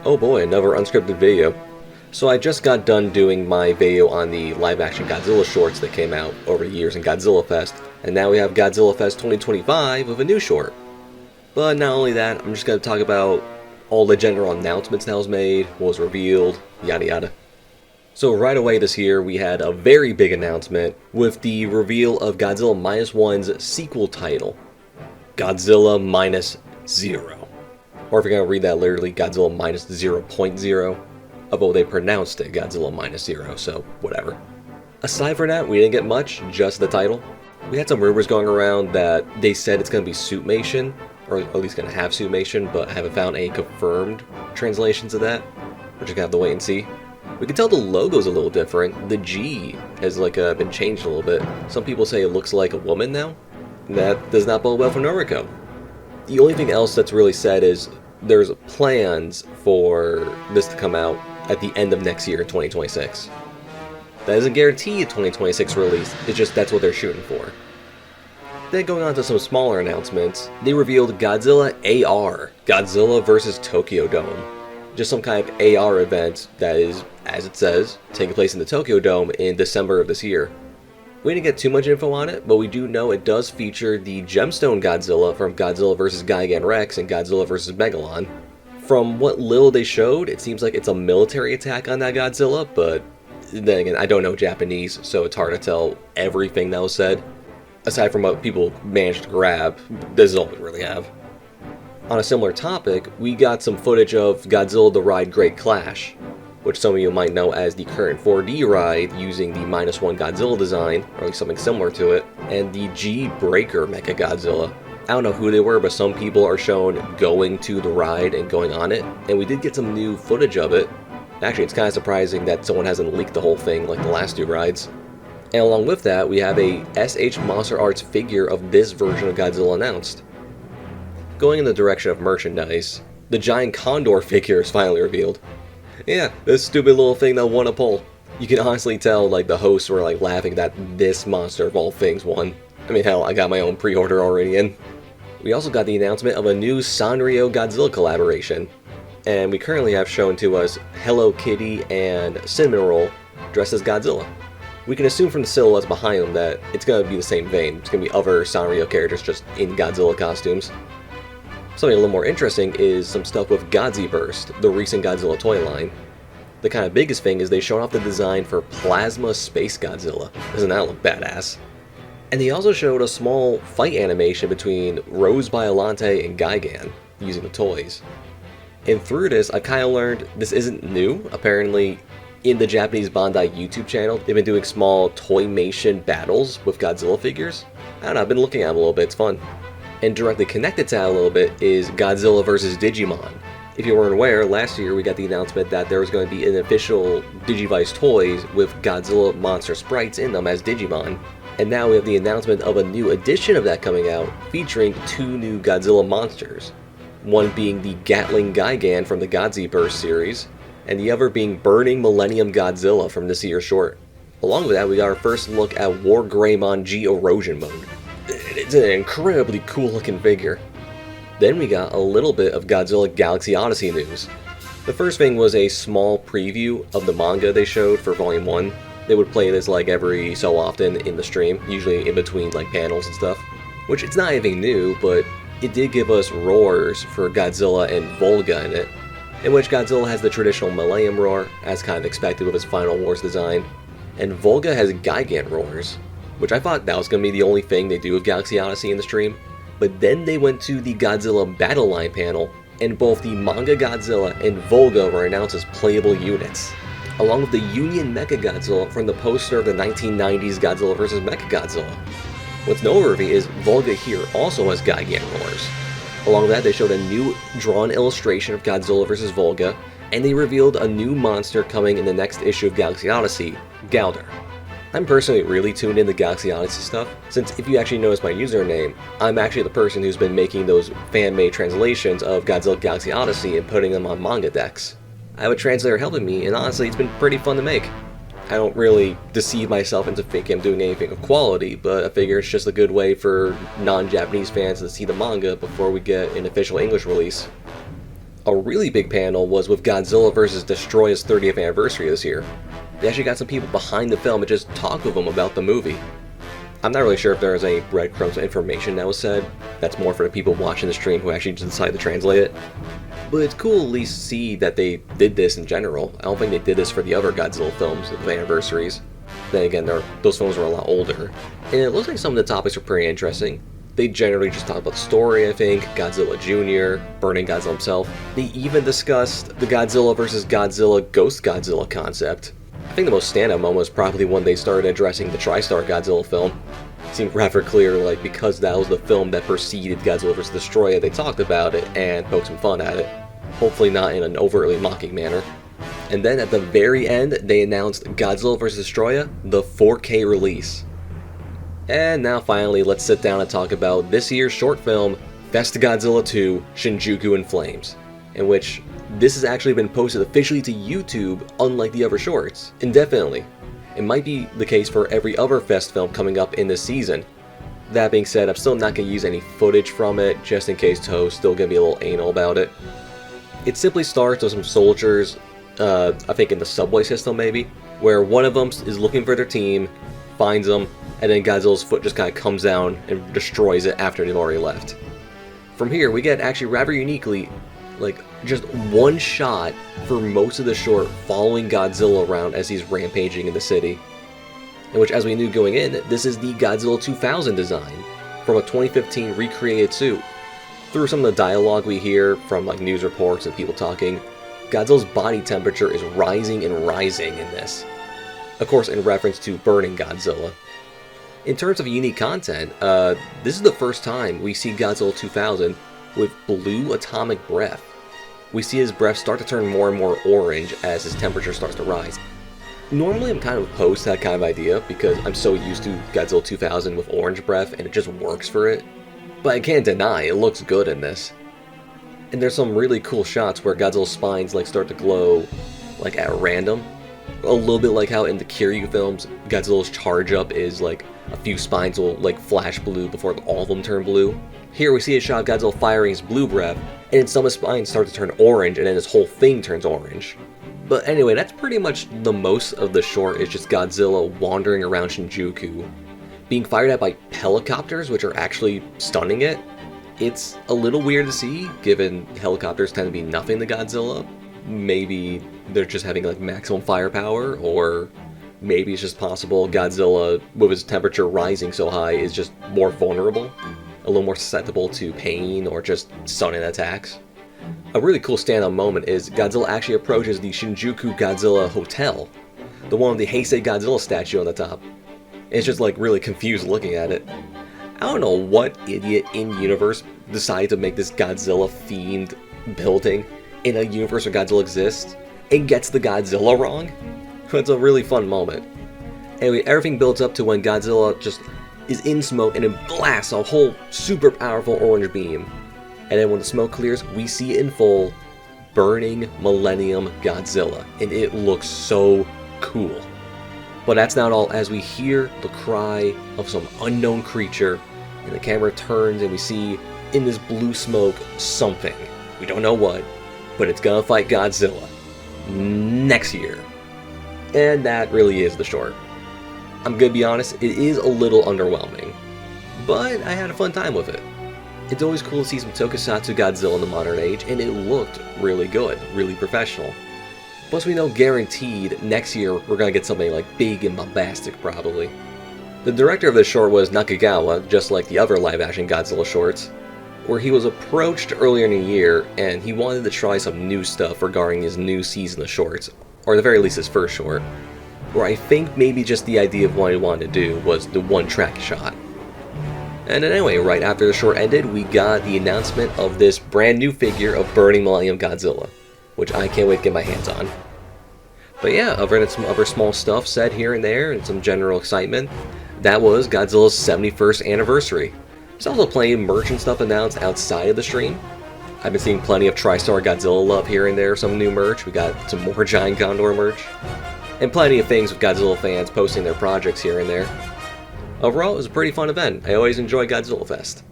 Oh boy, another unscripted video. So I just got done doing my video on the live-action Godzilla shorts that came out over the years in Godzilla Fest, and now we have Godzilla Fest 2025 with a new short. But not only that, I'm just going to talk about all the general announcements that was made, what was revealed, yada yada. So right away this year, we had a very big announcement with the reveal of Godzilla Minus One's sequel title, Godzilla Minus Zero. Or if you're going to read that literally, Godzilla Minus 0.0. Although they pronounced it Godzilla Minus Zero, so whatever. Aside from that, we didn't get much, just the title. We had some rumors going around that they said it's going to be Suitmation, or at least going to have Suitmation, but I haven't found any confirmed translations of that. We're just going to have to wait and see. We can tell the logo's a little different. The G has been changed a little bit. Some people say it looks like a woman now. That does not bode well for Noriko. The only thing else that's really said is there's plans for this to come out at the end of next year, 2026. That isn't guaranteed a 2026 release, it's just that's what they're shooting for. Then going on to some smaller announcements, they revealed Godzilla AR, Godzilla vs. Tokyo Dome. Just some kind of AR event that is, as it says, taking place in the Tokyo Dome in December of this year. We didn't get too much info on it, but we do know it does feature the Gemstone Godzilla from Godzilla vs. Gigan Rex and Godzilla vs. Megalon. From what little they showed, it seems like it's a military attack on that Godzilla, but then again, I don't know Japanese, so it's hard to tell everything that was said. Aside from what people managed to grab, this is all we really have. On a similar topic, we got some footage of Godzilla the Ride Great Clash, which some of you might know as the current 4D ride using the Minus One Godzilla design, or at least something similar to it, and the G-Breaker Mechagodzilla. I don't know who they were, but some people are shown going to the ride and going on it, and we did get some new footage of it. Actually, it's kind of surprising that someone hasn't leaked the whole thing like the last two rides. And along with that, we have a SH Monster Arts figure of this version of Godzilla announced. Going in the direction of merchandise, the giant Condor figure is finally revealed. Yeah, this stupid little thing that won a poll. You can honestly tell the hosts were laughing that this monster of all things won. I mean, hell, I got my own pre-order already in. We also got the announcement of a new Sanrio Godzilla collaboration. And we currently have shown to us Hello Kitty and Cinnamon Roll dressed as Godzilla. We can assume from the silhouettes behind them that it's going to be the same vein. It's going to be other Sanrio characters just in Godzilla costumes. Something a little more interesting is some stuff with Godziburst, the recent Godzilla toy line. The kind of biggest thing is they showed off the design for Plasma Space Godzilla. Doesn't that look badass? And they also showed a small fight animation between Rose Biollante and Gigan, using the toys. And through this, I kind of learned this isn't new. Apparently, in the Japanese Bandai YouTube channel, they've been doing small Toymation battles with Godzilla figures. I don't know, I've been looking at them a little bit, it's fun. And directly connected to that a little bit is Godzilla vs. Digimon. If you weren't aware, last year we got the announcement that there was going to be an official Digivice toys with Godzilla monster sprites in them as Digimon. And now we have the announcement of a new edition of that coming out, featuring two new Godzilla monsters. One being the Gatling Gigan from the Godziburst series, and the other being Burning Millennium Godzilla from this year's short. Along with that, we got our first look at War Greymon G Erosion Mode. It's an incredibly cool looking figure. Then we got a little bit of Godzilla Galaxy Odyssey news. The first thing was a small preview of the manga they showed for Volume 1. They would play this every so often in the stream, usually in between panels and stuff. Which it's not anything new, but it did give us roars for Godzilla and Volga in it. In which Godzilla has the traditional Millennium roar, as kind of expected with his Final Wars design. And Volga has Gigan roars, which I thought that was going to be the only thing they do with Galaxy Odyssey in the stream. But then they went to the Godzilla Battle Line panel, and both the manga Godzilla and Volga were announced as playable units, along with the Union Mechagodzilla from the poster of the 1990s Godzilla vs. Mechagodzilla. What's noteworthy is Volga here also has Gigan roars. Along with that, they showed a new drawn illustration of Godzilla vs. Volga, and they revealed a new monster coming in the next issue of Galaxy Odyssey, Galder. I'm personally really tuned into Galaxy Odyssey stuff, since if you actually notice my username, I'm actually the person who's been making those fan-made translations of Godzilla Galaxy Odyssey and putting them on manga decks. I have a translator helping me, and honestly, it's been pretty fun to make. I don't really deceive myself into thinking I'm doing anything of quality, but I figure it's just a good way for non-Japanese fans to see the manga before we get an official English release. A really big panel was with Godzilla vs. Destoroyah's 30th anniversary this year. They actually got some people behind the film and just talked with them about the movie. I'm not really sure if there was any breadcrumbs of information that was said. That's more for the people watching the stream who actually just decided to translate it. But it's cool to at least see that they did this in general. I don't think they did this for the other Godzilla films with anniversaries. Then again, those films were a lot older. And it looks like some of the topics are pretty interesting. They generally just talk about the story, I think, Godzilla Jr., burning Godzilla himself. They even discussed the Godzilla vs. Godzilla Ghost Godzilla concept. I think the most standout moment was probably when they started addressing the TriStar Godzilla film. It seemed rather clear, like, because that was the film that preceded Godzilla vs. Destoroyah, they talked about it and poked some fun at it. Hopefully not in an overtly mocking manner. And then at the very end, they announced Godzilla vs. Destoroyah, the 4K release. And now finally, let's sit down and talk about this year's short film, Fest Godzilla 2, Shinjuku in Flames, in which this has actually been posted officially to YouTube, unlike the other shorts, indefinitely. It might be the case for every other Fest film coming up in this season. That being said, I'm still not going to use any footage from it, just in case Toe's still going to be a little anal about it. It simply starts with some soldiers, I think in the subway system maybe, where one of them is looking for their team, finds them, and then Godzilla's foot just kind of comes down and destroys it after they've already left. From here, we get actually rather uniquely, like, just one shot for most of the short following Godzilla around as he's rampaging in the city. In which, as we knew going in, this is the Godzilla 2000 design from a 2015 recreated suit. Through some of the dialogue we hear from like news reports and people talking, Godzilla's body temperature is rising and rising in this. Of course, in reference to burning Godzilla. In terms of unique content, this is the first time we see Godzilla 2000 with blue atomic breath. We see his breath start to turn more and more orange as his temperature starts to rise. Normally I'm kind of opposed to that kind of idea because I'm so used to Godzilla 2000 with orange breath and it just works for it. But I can't deny, it looks good in this. And there's some really cool shots where Godzilla's spines like start to glow like at random. A little bit like how in the Kiryu films, Godzilla's charge up is like a few spines will like flash blue before all of them turn blue. Here we see a shot of Godzilla firing his blue breath, and then some of his spines start to turn orange, and then his whole thing turns orange. But anyway, that's pretty much the most of the short, is just Godzilla wandering around Shinjuku, being fired at by helicopters, which are actually stunning it. It's a little weird to see, given helicopters tend to be nothing to Godzilla. Maybe they're just having like maximum firepower, or maybe it's just possible Godzilla, with his temperature rising so high, is just more vulnerable, a little more susceptible to pain or just sudden attacks. A really cool standout moment is Godzilla actually approaches the Shinjuku Godzilla Hotel, the one with the Heisei Godzilla statue on the top. It's just like really confused looking at it. I don't know what idiot in-universe decided to make this Godzilla-themed building in a universe where Godzilla exists and gets the Godzilla wrong. It's a really fun moment. Anyway, everything builds up to when Godzilla just is in smoke and then blasts a whole super powerful orange beam. And then when the smoke clears, we see in full burning Millennium Godzilla. And it looks so cool. But that's not all, as we hear the cry of some unknown creature, and the camera turns and we see in this blue smoke something. We don't know what, but it's gonna fight Godzilla next year. And that really is the short. I'm gonna be honest, it is a little underwhelming, but I had a fun time with it. It's always cool to see some tokusatsu Godzilla in the modern age, and it looked really good, really professional. Plus we know guaranteed next year we're gonna get something like big and bombastic probably. The director of this short was Nakagawa, just like the other live-action Godzilla shorts, where he was approached earlier in the year and he wanted to try some new stuff regarding his new season of shorts, or at the very least his first short, where I think maybe just the idea of what he wanted to do was the one-track shot. And then anyway, right after the short ended, we got the announcement of this brand new figure of Burning Millennium Godzilla, which I can't wait to get my hands on. But yeah, other than some other small stuff said here and there and some general excitement, that was Godzilla's 71st anniversary. There's also plenty of merch and stuff announced outside of the stream. I've been seeing plenty of TriStar Godzilla love here and there, some new merch. We got some more Giant Condor merch. And plenty of things with Godzilla fans posting their projects here and there. Overall, it was a pretty fun event. I always enjoy Godzilla Fest.